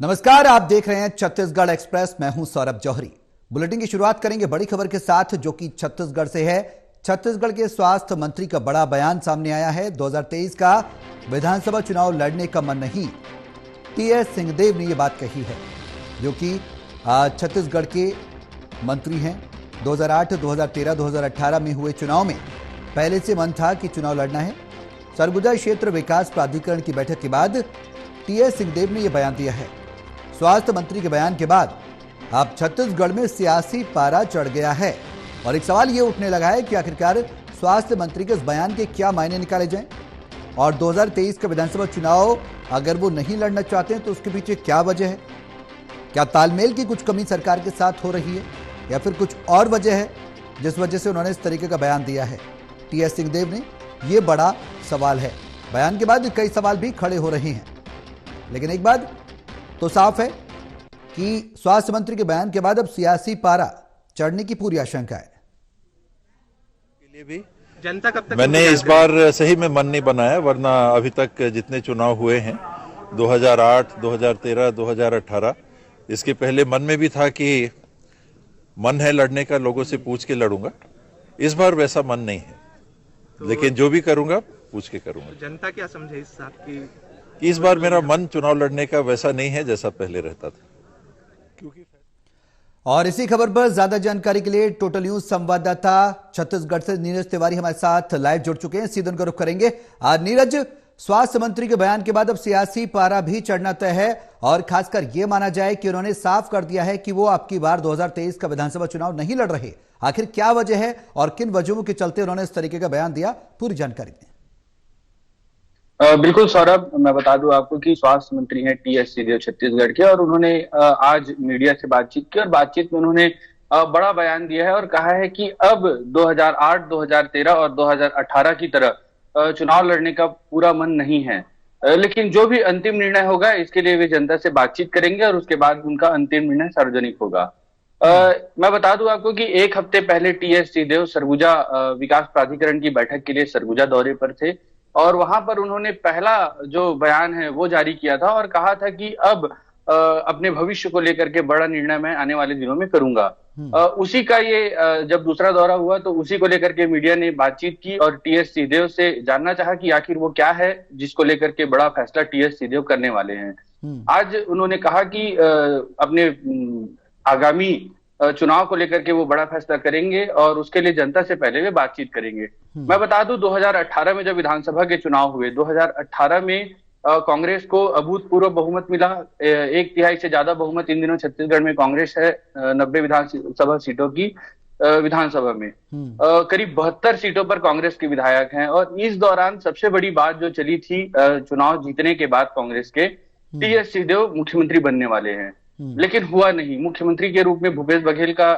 नमस्कार, आप देख रहे हैं छत्तीसगढ़ एक्सप्रेस। मैं हूं सौरभ जौहरी। बुलेटिन की शुरुआत करेंगे बड़ी खबर के साथ, जो कि छत्तीसगढ़ से है। छत्तीसगढ़ के स्वास्थ्य मंत्री का बड़ा बयान सामने आया है। 2023 का विधानसभा चुनाव लड़ने का मन नहीं, टीएस सिंहदेव ने यह बात कही है, जो कि छत्तीसगढ़ के मंत्री हैं। 2008, 2013, 2018 में हुए चुनाव में पहले से मन था कि चुनाव लड़ना है। सरगुजा क्षेत्र विकास प्राधिकरण की बैठक के बाद टीएस सिंहदेव ने यह बयान दिया है। स्वास्थ्य मंत्री के बयान के बाद अब छत्तीसगढ़ में सियासी पारा चढ़ गया है और एक सवाल यह उठने लगा है कि आखिरकार स्वास्थ्य मंत्री के इस बयान के क्या मायने निकाले जाएं और 2023 का विधानसभा चुनाव अगर वो नहीं लड़ना चाहते हैं तो उसके पीछे क्या वजह है। क्या तालमेल की कुछ कमी सरकार के साथ हो रही है या फिर कुछ और वजह है जिस वजह से उन्होंने इस तरीके का बयान दिया है। टीएस सिंहदेव ने यह बड़ा सवाल है। बयान के बाद कई सवाल भी खड़े हो रहे हैं, लेकिन एक बात तो साफ है कि स्वास्थ्य मंत्री के बयान के बाद अब सियासी पारा चढ़ने की पूरी आशंका है। जनता कब तक मैंने इस बार सही में मन नहीं बनाया, वरना अभी तक जितने चुनाव हुए हैं 2008, 2013, 2018, इसके पहले मन में भी था कि मन है लड़ने का, लोगों से पूछ के लड़ूंगा। इस बार वैसा मन नहीं है, लेकिन जो भी करूंगा पूछ के करूंगा। जनता क्या समझे इस साथ की? इस बार मेरा मन चुनाव लड़ने का वैसा नहीं है जैसा पहले रहता था। क्योंकि और इसी खबर पर ज्यादा जानकारी के लिए टोटल न्यूज संवाददाता छत्तीसगढ़ से नीरज तिवारी हमारे साथ लाइव जुड़ चुके हैं। सीधे उनका रुख करेंगे। नीरज, स्वास्थ्य मंत्री के बयान के बाद अब सियासी पारा भी चढ़ना तय है और खासकर यह माना जाए कि उन्होंने साफ कर दिया है कि वो अब की बार 2023 का विधानसभा चुनाव नहीं लड़ रहे। आखिर क्या वजह है और किन वजहों के चलते उन्होंने इस तरीके का बयान दिया, पूरी जानकारी दें। बिल्कुल सौरभ, मैं बता दूं आपको कि स्वास्थ्य मंत्री हैं टीएस सिंहदेव छत्तीसगढ़ के, और उन्होंने आज मीडिया से बातचीत की और बातचीत में उन्होंने बड़ा बयान दिया है और कहा है कि अब 2008, 2013 और 2018 की तरह चुनाव लड़ने का पूरा मन नहीं है, लेकिन जो भी अंतिम निर्णय होगा इसके लिए वे जनता से बातचीत करेंगे और उसके बाद उनका अंतिम निर्णय सार्वजनिक होगा। मैं बता दूं आपको कि एक हफ्ते पहले टीएस सिंहदेव सरगुजा विकास प्राधिकरण की बैठक के लिए सरगुजा दौरे पर थे और वहां पर उन्होंने पहला जो बयान है वो जारी किया था और कहा था कि अब अपने भविष्य को लेकर के बड़ा निर्णय मैं आने वाले दिनों में करूंगा। उसी का ये जब दूसरा दौरा हुआ तो उसी को लेकर के मीडिया ने बातचीत की और टीएस सिंहदेव से जानना चाहा कि आखिर वो क्या है जिसको लेकर के बड़ा फैसला टीएस सिंहदेव करने वाले हैं। आज उन्होंने कहा कि अपने आगामी चुनाव को लेकर के वो बड़ा फैसला करेंगे और उसके लिए जनता से पहले वे बातचीत करेंगे। मैं बता दूं 2018 में जब विधानसभा के चुनाव हुए, 2018 में कांग्रेस को अभूतपूर्व बहुमत मिला। 1/3 से ज्यादा बहुमत इन दिनों छत्तीसगढ़ में कांग्रेस है 90 विधानसभा सीटों की विधानसभा में। करीब 72 सीटों पर कांग्रेस के विधायक हैं और इस दौरान सबसे बड़ी बात जो चली थी चुनाव जीतने के बाद कांग्रेस के, टीएस सिंहदेव मुख्यमंत्री बनने वाले हैं, लेकिन हुआ नहीं। मुख्यमंत्री के रूप में भूपेश बघेल का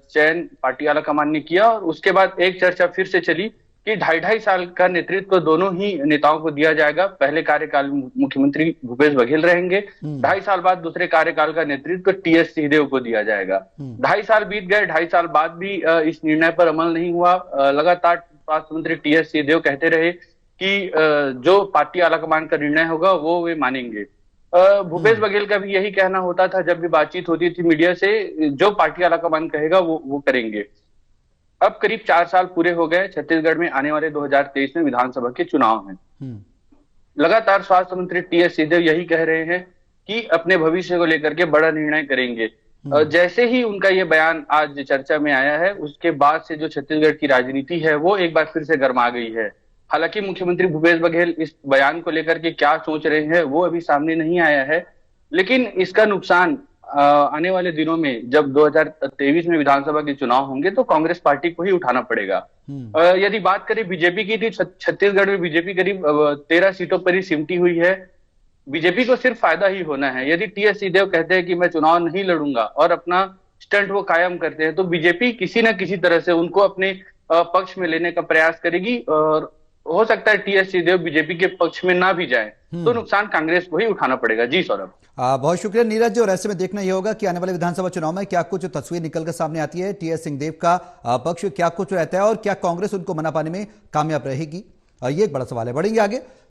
चयन पार्टी आलाकमान ने किया और उसके बाद एक चर्चा फिर से चली कि 2.5 साल का नेतृत्व दोनों ही नेताओं को दिया जाएगा। पहले कार्यकाल में मुख्यमंत्री भूपेश बघेल रहेंगे, 2.5 साल बाद दूसरे कार्यकाल का नेतृत्व टीएस सिंहदेव को दिया जाएगा। 2.5 साल बीत गए, 2.5 साल बाद भी इस निर्णय पर अमल नहीं हुआ। लगातार स्वास्थ्य मंत्री टीएस सिंहदेव कहते रहे कि जो पार्टी आलाकमान का निर्णय होगा वो वे मानेंगे। भूपेश बघेल का भी यही कहना होता था जब भी बातचीत होती थी मीडिया से, जो पार्टी आलाकमान कहेगा वो करेंगे। अब करीब 4 साल पूरे हो गए, छत्तीसगढ़ में आने वाले 2023 में विधानसभा के चुनाव हैं। लगातार स्वास्थ्य मंत्री टीएस सिंहदेव यही कह रहे हैं कि अपने भविष्य को लेकर के बड़ा निर्णय करेंगे। जैसे ही उनका ये बयान आज चर्चा में आया है, उसके बाद से जो छत्तीसगढ़ की राजनीति है वो एक बार फिर से गर्मा गई है। हालांकि मुख्यमंत्री भूपेश बघेल इस बयान को लेकर के क्या सोच रहे हैं वो अभी सामने नहीं आया है, लेकिन इसका नुकसान आने वाले दिनों में जब 2023 में विधानसभा के चुनाव होंगे तो कांग्रेस पार्टी को ही उठाना पड़ेगा। यदि बात करें बीजेपी की, तो छत्तीसगढ़ में बीजेपी करीब 13 सीटों पर ही सिमटी हुई है। बीजेपी को सिर्फ फायदा ही होना है। यदि टीएस सिंहदेव कहते हैं कि मैं चुनाव नहीं लड़ूंगा और अपना स्टंट वो कायम करते हैं तो बीजेपी किसी न किसी तरह से उनको अपने पक्ष में लेने का प्रयास करेगी और हो सकता है टीएस सिंहदेव बीजेपी के पक्ष में ना भी जाए तो नुकसान कांग्रेस को ही उठाना पड़ेगा। जी सौरभ, बहुत शुक्रिया नीरज। और ऐसे में देखना यह होगा कि आने वाले विधानसभा चुनाव में क्या कुछ तस्वीर निकलकर सामने आती है, टीएस सिंहदेव का पक्ष क्या कुछ रहता है और क्या कांग्रेस उनको मना पाने में कामयाब रहेगी, ये एक बड़ा सवाल है। बढ़ेंगे आगे।